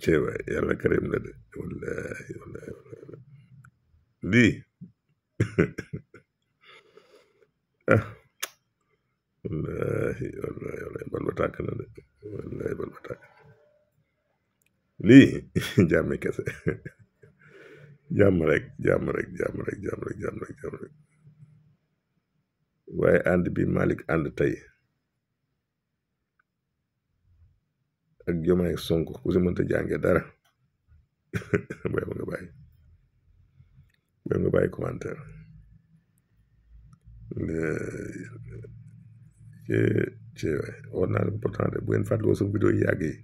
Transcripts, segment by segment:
cey waay yàlla karim la de wallahi wallahi lii ah wallahi bal ba tàkk na de wallahi bal ba tàkk lii jàmmi kese jàmm rek waaye ànd bi Malick ànd tey ak Jomaay Sonko ku si mënta jànge dara booy nga bàyyi commentaire ci waay war naa leen pourtant de bu ngeen fàttaliwoo sama vidéo yi yàgg yi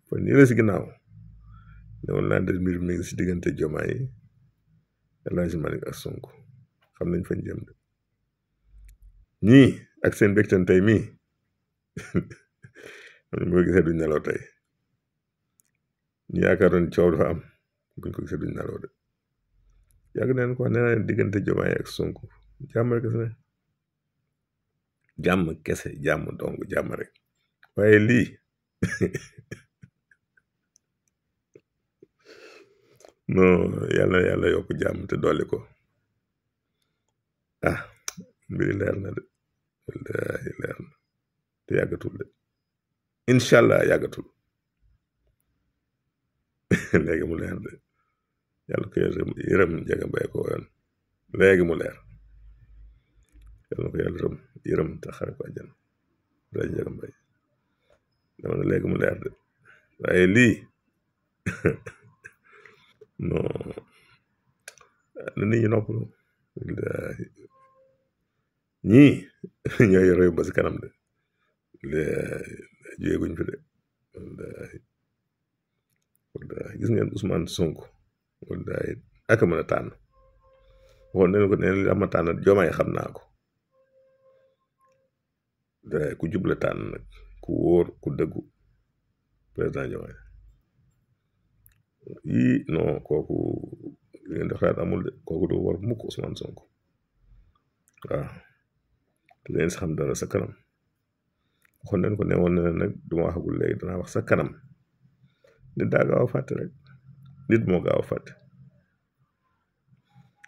kon nii la si ginnaaw ne woon naa de mbir mi ngi si diggante Jomaay El Hadji Malick ak Sonko xam nañ fañ jëm de ñii ak seen mbégteen tey mii xam ne bu ko gisee duñ nelaw tey ñu yaakaaroon coow dafa am buñ ko gisee duñ nelaw de yàgg neen ko nee naa leen diggante Jomaay ak Sonko jàmm rek ne jàmm kese jàmm dong jàmm rek waaye lii non yàlla yokk jàmm te dolli ko ah mbiri leer na de wallahi leer na te yàggatul de incha allah yàggatul léegi mu leer de yàlla ko yërëm Njaga Mbay ko woyoon léegi mu leer yàlla ko yàlla yërëm te xare ko àjjana daal Njaga Mbay dama ne léegi mu leer de waaye lii non na nit ñi noppalu ñii ñooy yore ba si kanam de jéeguñ fi de wallahi gis ngeen Ousmane Sonko wallahi ak mën a tànn waxoon nañu ko ne li ama tànn Jomaay xam naa ko day ku juble tànn nag ku wóor ku dëggu président Jomaay yii non kooku li ngeen di xalaat amul de kooku du war mukk Ousmane Sonko waaw te leen si xam dara sa kanam waxoon nañ ko ne woon na nag duma waxagul léegi danaa wax sa kanam nit daa gaaw a fàtte rek nit moo gaaw a fàtte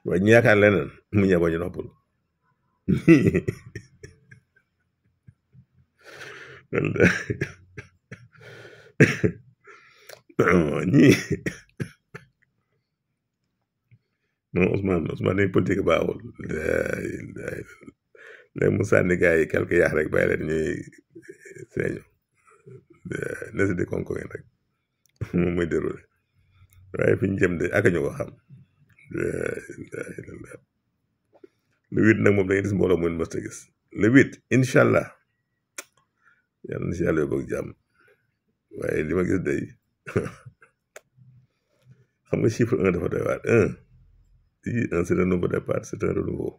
waaye ñu yaakaar leneen mu ñëw ba ñu noppal ñii non Ousmane dañ politique baaxul léegi mu sànni gars yi quelque yaax rek bàyyi leen ñuy seeñu na si di konko yi rek moom mooy déroulé waaye fi ñu jëm de ak ñu ko xam le 8 nag moom da ngay gis mbooloo mu mës a gis le 8 incha allah yàlla na si yàlla yóbbu ak jàmm waaye li ma gis day xam nga chiffre 1 dafa doy waar 1 c'est un nouveau départ c'est un renouveau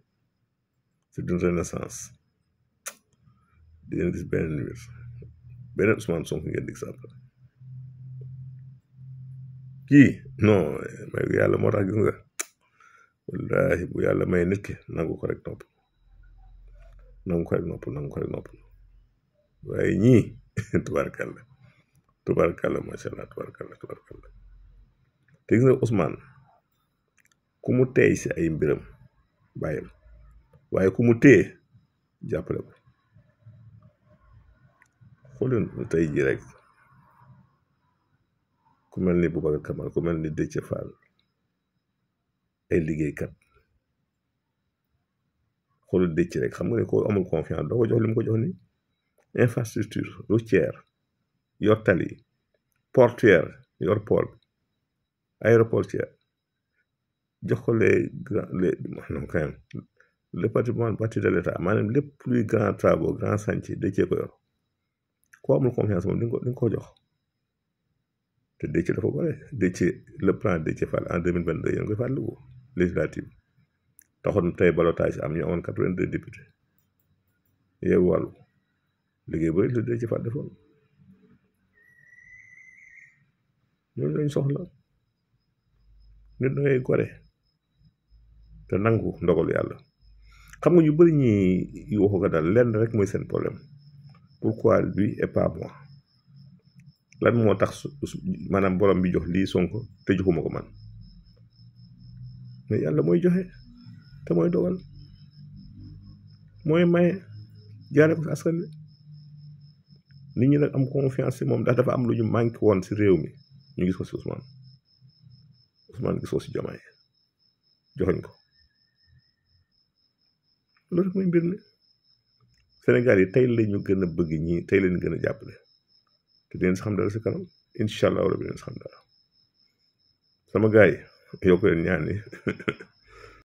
c'est une renaissance di ngeen gis beneen mbir beneen Ousmane Sonko ngeen dig sàpp kii non may yàlla moo tax gis nga wallahi bu yàlla may nit ki nangu ko rek nopp waaye ñii tubaarkàlla macha allah tubaarkàlla te gis nga Ousmane ku mu teey si ay mbiram bàyyam waaye ku mu téye jàppale ko xooleen tey ji rek ku mel ni Boubacar Camara ku mel ni Déthié Fall ay liggéeykat xoolal Déthié rek xam nga ne ko amul confiance doo ko jox li mu ko jox ni infrastructure routière yor tali portuaire yor port aéroportuaire jox ko le patrimoine bâti de l'État maanaam lépp luy grand travaux grand chantier Déthié ko yor ko amul confiance moom di nga ko jox te Déthié dafa bare Déthié le plan Déthié Fall en 2022 yéen koy fàttaliku législative taxoon tey balotage am ñu amoon 82 députés Yewwi Wàllu liggéey bëri la Déthié Fall defoon ñooñu lañ soxla nit da ngay gore te nangu ndogalu yàlla xam nga ñu bëri ñi yu waxu ko daal lenn rek mooy seen problème pourquoi lui et pas moi lan moo tax maanaam borom bi jox lii Sonko te joxuma ko man mais yàlla mooy joxe te mooy dogal mooy maye jaare ko si askan wi nit ñi nag am confiance ci moom ndax dafa am lu ñu manqué woon si réew mi ñu gis ko si Ousmane gis ko si Diomaye joxoñ ko loolu rek mooy mbir mi Sénégal yi tey la ñu gën a bëgg ñii tey lañu gën a jàppale te dinañ si xam dara si kanam incha allah rabi dinañ si xam dara sama gars yi yokk leen ñaan yi